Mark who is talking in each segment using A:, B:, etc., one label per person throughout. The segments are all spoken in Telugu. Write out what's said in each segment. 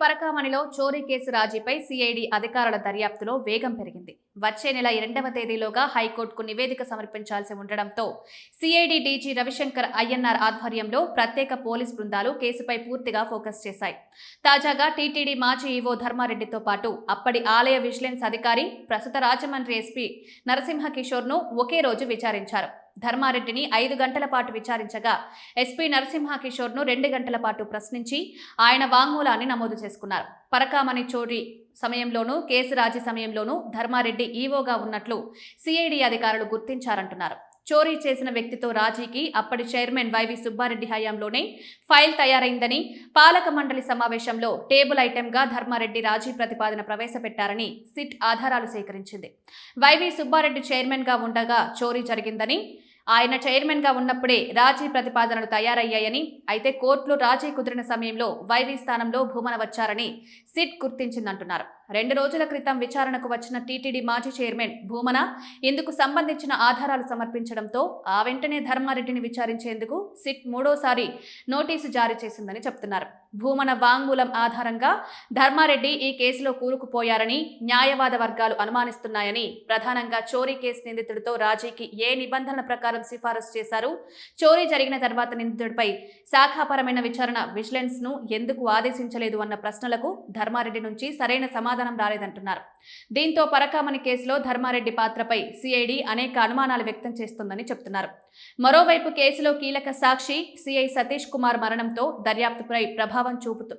A: పరకామణిలో చోరీ కేసు రాజీపై సిఐడి అధికారుల దర్యాప్తులో వేగం పెరిగింది. వచ్చే నెల 2వ తేదీలోగా హైకోర్టుకు నివేదిక సమర్పించాల్సి ఉండడంతో సిఐడి డీజీ రవిశంకర్ అయ్యన్నార్ ఆధ్వర్యంలో ప్రత్యేక పోలీస్ బృందాలు కేసుపై పూర్తిగా ఫోకస్ చేశాయి. తాజాగా టీటీడీ మాజీ ఈవో ధర్మారెడ్డితో పాటు అప్పటి ఆలయ విజిలెన్స్ అధికారి, ప్రస్తుత రాజమండ్రి ఎస్పీ నరసింహకిషోర్ను ఒకే రోజు విచారించారు. ధర్మారెడ్డిని 5 గంటల పాటు విచారించగా ఎస్పీ నరసింహకిషోర్ను 2 గంటల పాటు ప్రశ్నించి ఆయన వాంగ్మూలాన్ని నమోదు చేసుకున్నారు. పరకామణి చోరీ సమయంలోనూ కేసు రాజీ సమయంలోనూ ధర్మారెడ్డి ఈవోగా ఉన్నట్లు సిఐడి అధికారులు గుర్తించారంటున్నారు. చోరీ చేసిన వ్యక్తితో రాజీకి అప్పటి చైర్మన్ వైవి సుబ్బారెడ్డి హయాంలోనే ఫైల్ తయారైందని, పాలక మండలి సమావేశంలో టేబుల్ ఐటెంగా ధర్మారెడ్డి రాజీ ప్రతిపాదన ప్రవేశపెట్టారని సిట్ ఆధారాలు సేకరించింది. వైవి సుబ్బారెడ్డి చైర్మన్గా ఉండగా చోరీ జరిగిందని, ఆయన చైర్మన్గా ఉన్నప్పుడే రాజీ ప్రతిపాదనలు తయారయ్యాయని, అయితే కోర్టులో రాజీ కుదిరిన సమయంలో వైవి స్థానంలో భూమన వచ్చారని సిట్ గుర్తించిందంటున్నారు. 2 రోజుల క్రితం విచారణకు వచ్చిన టీటీడీ మాజీ చైర్మన్ భూమన ఇందుకు సంబంధించిన ఆధారాలు సమర్పించడంతో ఆ వెంటనే ధర్మారెడ్డిని విచారించేందుకు సిట్ 3వసారి నోటీసు జారీ చేసిందని చెప్తున్నారు. భూమన వాంగ్మూలం ఆధారంగా ధర్మారెడ్డి ఈ కేసులో కూరుకుపోయారని న్యాయవాద వర్గాలు అనుమానిస్తున్నాయని, ప్రధానంగా చోరీ కేసు నిందితుడితో రాజీకి ఏ నిబంధనల ప్రకారం సిఫారసు చేశారు, చోరీ జరిగిన తర్వాత నిందితుడిపై శాఖాపరమైన విచారణ విజిలెన్స్ ను ఎందుకు ఆదేశించలేదు అన్న ప్రశ్నలకు ధర్మారెడ్డి నుంచి సరైన సమాధానం రాలేదంటున్నారు. దీంతో పరకామణి కేసులో ధర్మారెడ్డి పాత్రపై సిఐడి అనేక అనుమానాలు వ్యక్తం చేస్తోందని చెబుతున్నారు. మరోవైపు కేసులో కీలక సాక్షి సిఐ సతీష్ కుమార్ మరణంతో దర్యాప్తుపై ప్రభావం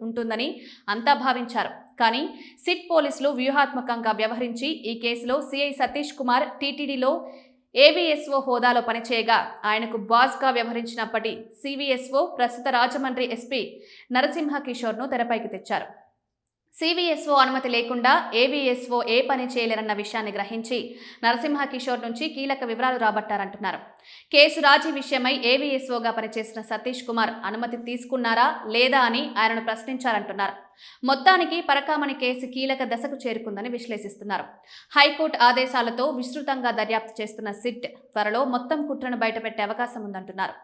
A: ఉంటుందని అంతా భావించారు. కానీ సిట్ పోలీసులు వ్యూహాత్మకంగా వ్యవహరించి ఈ కేసులో సిఐ సతీష్ కుమార్ టీటీడీలో ఏవీఎస్ఓ హోదాలో పనిచేయగా ఆయనకు బాస్గా వ్యవహరించినప్పటి సివిఎస్ఓ ప్రస్తుత రాజమండ్రి ఎస్పీ నరసింహకిషోర్ను తెరపైకి తెచ్చారు. సివిఎస్ఓ అనుమతి లేకుండా ఏవీఎస్ఓ ఏ పని చేయలేరన్న విషయాన్ని గ్రహించి నరసింహకిషోర్ నుంచి కీలక వివరాలు రాబట్టారంటున్నారు. కేసు రాజీ విషయమై ఏవీఎస్ఓగా పనిచేసిన సతీష్ కుమార్ అనుమతి తీసుకున్నారా లేదా అని ఆయనను ప్రశ్నించారంటున్నారు. మొత్తానికి పరకామణి కేసు కీలక దశకు చేరుకుందని విశ్లేషిస్తున్నారు. హైకోర్టు ఆదేశాలతో విస్తృతంగా దర్యాప్తు చేస్తున్న సిట్ త్వరలో మొత్తం కుట్రను బయటపెట్టే అవకాశం ఉందంటున్నారు.